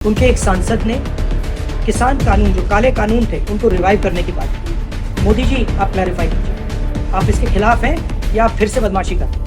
उनके एक सांसद ने किसान कानून, जो काले कानून थे, उनको रिवाइव करने की बात की। मोदी जी, आप क्लैरिफाई कीजिए, आप इसके खिलाफ हैं या आप फिर से बदमाशी कर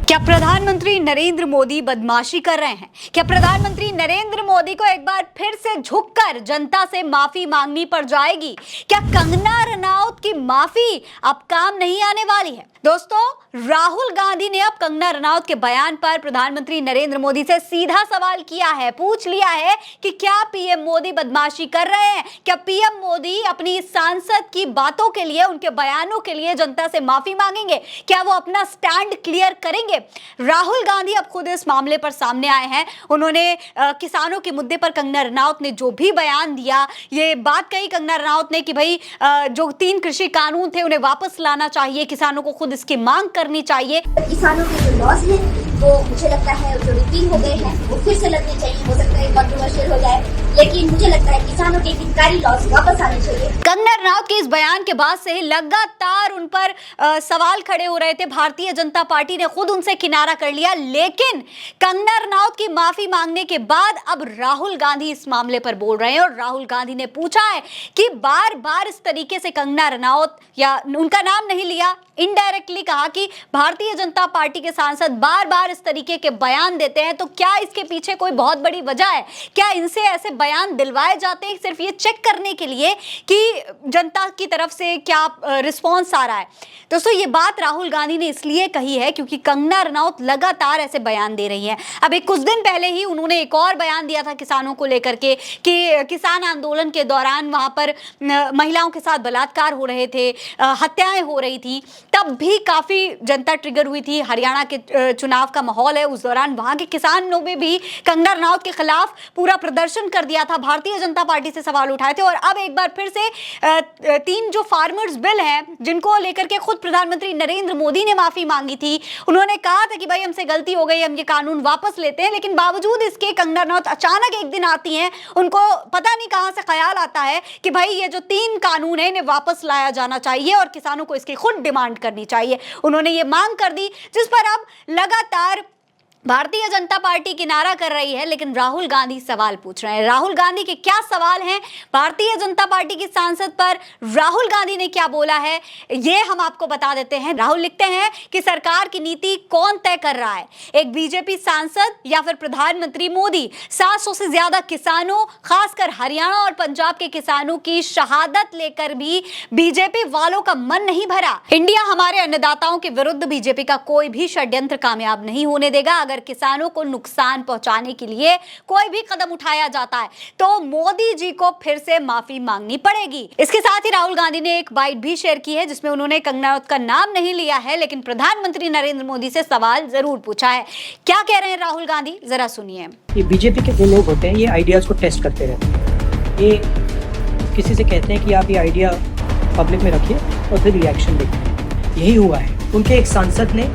क्या प्रधानमंत्री नरेंद्र मोदी बदमाशी कर रहे हैं? क्या प्रधानमंत्री नरेंद्र मोदी को एक बार फिर से झुककर जनता से माफी मांगनी पड़ जाएगी? क्या कंगना रनौत की माफी अब काम नहीं आने वाली है? दोस्तों, राहुल गांधी ने अब कंगना रनौत के बयान पर प्रधानमंत्री नरेंद्र मोदी से सीधा सवाल किया है, पूछ लिया है कि क्या पीएम मोदी बदमाशी कर रहे हैं? क्या पीएम मोदी अपनी सांसद की बातों के लिए, उनके बयानों के लिए जनता से माफी मांगेंगे? क्या वो अपना स्टैंड क्लियर करेंगे? राहुल गांधी अब खुद इस मामले पर सामने आए हैं। उन्होंने किसानों के मुद्दे पर कंगना रनौत ने जो भी बयान दिया, ये बात कही कंगना रनौत ने कि भाई जो 3 कृषि कानून थे उन्हें वापस लाना चाहिए, किसानों को खुद इसकी मांग करनी चाहिए। किसानों के जो लॉज हैं वो मुझे लगता है जो रिपील हो गए हैं वो फिर से लगने चाहिए। हो सकता है कंट्रोवर्शियल हो जाए, लेकिन मुझे लगता है किसानों के हितकारी लॉज वापस आने चाहिए। कंगना रनौत के इस बयान के बाद से लगातार उन पर सवाल खड़े हो रहे थे। भारतीय जनता पार्टी ने खुद उनसे किनारा कर लिया, लेकिन कंगना रनौत की माफी मांगने के बाद अब राहुल गांधी इस मामले पर बोल रहे हैं और राहुल गांधी ने पूछा है कि बार बार इस तरीके से कंगना रनौत, या उनका नाम नहीं लिया, इनडायरेक्टली कहा कि भारतीय जनता पार्टी के सांसद बार बार इस तरीके के बयान देते हैं, तो क्या इसके पीछे कोई बहुत बड़ी वजह है? क्या इनसे ऐसे बयान दिलवाए जाते हैं सिर्फ ये चेक करने के लिए कि जनता की तरफ से क्या रिस्पॉन्स आ रहा है? दोस्तों, ये बात राहुल गांधी ने इसलिए कही है क्योंकि कंगना रनौत लगातार ऐसे बयान दे रही हैं। अब कुछ दिन पहले ही उन्होंने एक और बयान दिया था किसानों को लेकर के कि किसान आंदोलन के दौरान वहां पर महिलाओं के साथ बलात्कार हो रहे थे, हत्याएं हो रही थी, तब भी काफी जनता ट्रिगर हुई थी। हरियाणा के चुनाव का माहौल है, उस दौरान वहां के किसानों ने भी कंगना रनौत के खिलाफ पूरा प्रदर्शन कर दिया था, भारतीय जनता पार्टी से सवाल उठाए थे। और अब एक बार फिर से 3 जो फार्मर्स बिल हैं, जिनको लेकर के खुद प्रधानमंत्री नरेंद्र मोदी ने माफी मांगी थी, उन्होंने कहा था कि भाई हमसे गलती हो गई, हम ये कानून वापस लेते हैं, लेकिन बावजूद इसके कंगना रनौत अचानक एक दिन आती हैं, उनको पता नहीं कहां से ख्याल आता है कि भाई ये जो 3 कानून है इन्हें वापस लाया जाना चाहिए और किसानों को इसकी खुद डिमांड करनी चाहिए। उन्होंने ये मांग कर दी, जिस पर अब लगातार भारतीय जनता पार्टी किनारा कर रही है, लेकिन राहुल गांधी सवाल पूछ रहे हैं। राहुल गांधी के क्या सवाल हैं भारतीय जनता पार्टी की सांसद पर? राहुल गांधी ने क्या बोला है, ये हम आपको बता देते हैं। राहुल लिखते हैं कि सरकार की नीति कौन तय कर रहा है, एक बीजेपी सांसद या फिर प्रधानमंत्री मोदी? 700 से ज्यादा किसानों, खासकर हरियाणा और पंजाब के किसानों की शहादत लेकर भी बीजेपी वालों का मन नहीं भरा। इंडिया हमारे अन्नदाताओं के विरुद्ध बीजेपी का कोई भी षड्यंत्र कामयाब नहीं होने देगा। अगर किसानों को नुकसान पहुंचाने के लिए कोई भी कदम उठाया जाता है तो मोदी जी को फिर से माफी मांगनी पड़ेगी। इसके साथ ही राहुल गांधी ने एक बाइट भी शेयर की है, जिसमें उन्होंने कंगना रनौत का नाम नहीं लिया है, लेकिन प्रधानमंत्री नरेंद्र मोदी से सवाल जरूर पूछा है। क्या कह रहे हैं राहुल गांधी, जरा सुनिए। ये बीजेपी के जो लोग होते हैं, ये आइडियाज को टेस्ट करते रहते हैं। ये किसी से कहते हैं कि आप ये आइडिया पब्लिक में रखिए और फिर रिएक्शन देखिए। यही हुआ है। उनके एक सांसद ने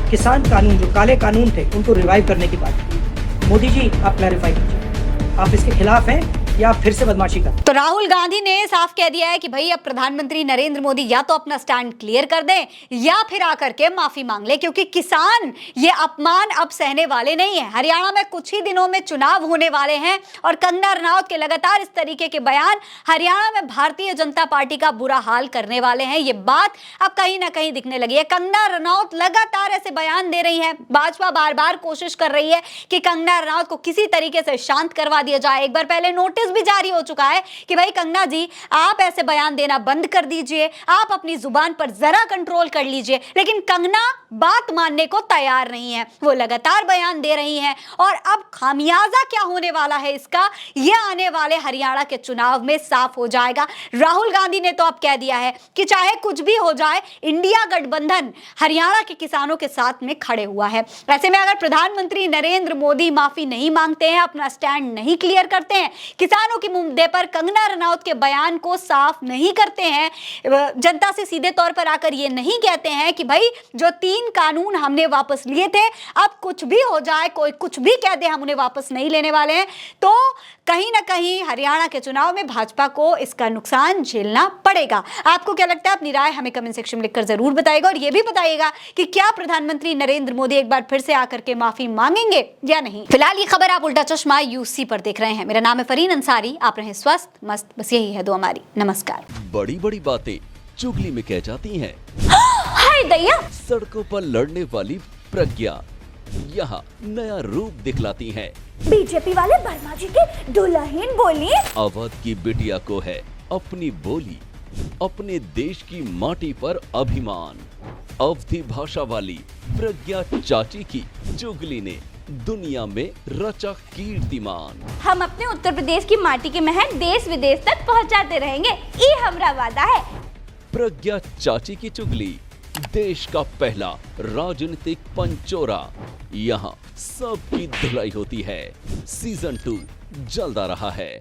किसान कानून, जो काले कानून थे, उनको रिवाइव करने की बात की। मोदी जी, आप क्लैरिफाई कीजिए, आप इसके खिलाफ हैं या फिर से बदमाशी कर? तो राहुल गांधी ने साफ कह दिया है कि भाई अब प्रधानमंत्री नरेंद्र मोदी या तो अपना स्टैंड क्लियर कर दें या फिर आकर के माफी मांग ले, क्योंकि किसान ये अपमान अब सहने वाले नहीं है। हरियाणा में कुछ ही दिनों में चुनाव होने वाले हैं और कंगना रनौत के लगातार इस तरीके के बयान हरियाणा में भारतीय जनता पार्टी का बुरा हाल करने वाले हैं। ये बात अब कहीं ना कहीं दिखने लगी है। कंगना रनौत लगातार ऐसे बयान दे रही है, भाजपा बार बार कोशिश कर रही है कि कंगना रनौत को किसी तरीके से शांत करवा दिया जाए। एक बार पहले नोटिस भी जारी हो चुका है कि भाई कंगना जी, आप ऐसे बयान देना बंद कर दीजिए, आप अपनी जुबान पर जरा कंट्रोल कर लीजिए, लेकिन कंगना बात मानने को तैयार नहीं है। वो लगातार बयान दे रही हैं और अब खामियाजा क्या होने वाला है इसका, ये आने वाले हरियाणा के चुनाव में साफ हो जाएगा। राहुल गांधी ने तो अब कह दिया है कि चाहे कुछ भी हो जाए, इंडिया गठबंधन हरियाणा के किसानों के साथ में खड़े हुआ है। ऐसे में अगर प्रधानमंत्री नरेंद्र मोदी माफी नहीं मांगते हैं, अपना स्टैंड नहीं क्लियर करते हैं, किसानों के मुद्दे पर कंगना रनौत के बयान को साफ नहीं करते हैं, जनता से सीधे तौर पर आकर ये नहीं कहते हैं कि भाई जो 3 कानून हमने वापस लिए थे, अब कुछ भी हो जाए, कोई कुछ भी कह दे, हम उन्हें वापस नहीं लेने वाले हैं। तो कहीं ना कहीं हरियाणा के चुनाव में भाजपा को इसका नुकसान झेलना पड़ेगा। आपको क्या लगता है? अपनी राय हमें कमेंट सेक्शन में लिखकर जरूर बताइएगा और यह भी बताइएगा कि क्या प्रधानमंत्री नरेंद्र मोदी एक बार फिर से आकर के माफी मांगेंगे या नहीं। फिलहाल ये खबर आप उल्टा चश्मा यूसी पर देख रहे हैं। मेरा नाम है फरीन अंसारी। आप रहे स्वस्थ मस्त, बस यही है दुआ हमारी। नमस्कार। बड़ी बड़ी बातें चुगली में कह जाती हैं। हाय दैया। सड़कों पर लड़ने वाली प्रज्ञा यहाँ नया रूप दिखलाती हैं। बीजेपी वाले वर्मा जी के दुल्हन बोली। अवध की बिटिया को है अपनी बोली, अपने देश की माटी पर अभिमान। अवधी भाषा वाली प्रज्ञा चाची की चुगली ने दुनिया में रचा कीर्तिमान। हम अपने उत्तर प्रदेश की माटी के महक देश विदेश तक पहुंचाते रहेंगे, ये हमारा वादा है। प्रज्ञा चाची की चुगली देश का पहला राजनीतिक पंचोरा। यहाँ सबकी धुलाई होती है। सीजन 2 जल्द आ रहा है।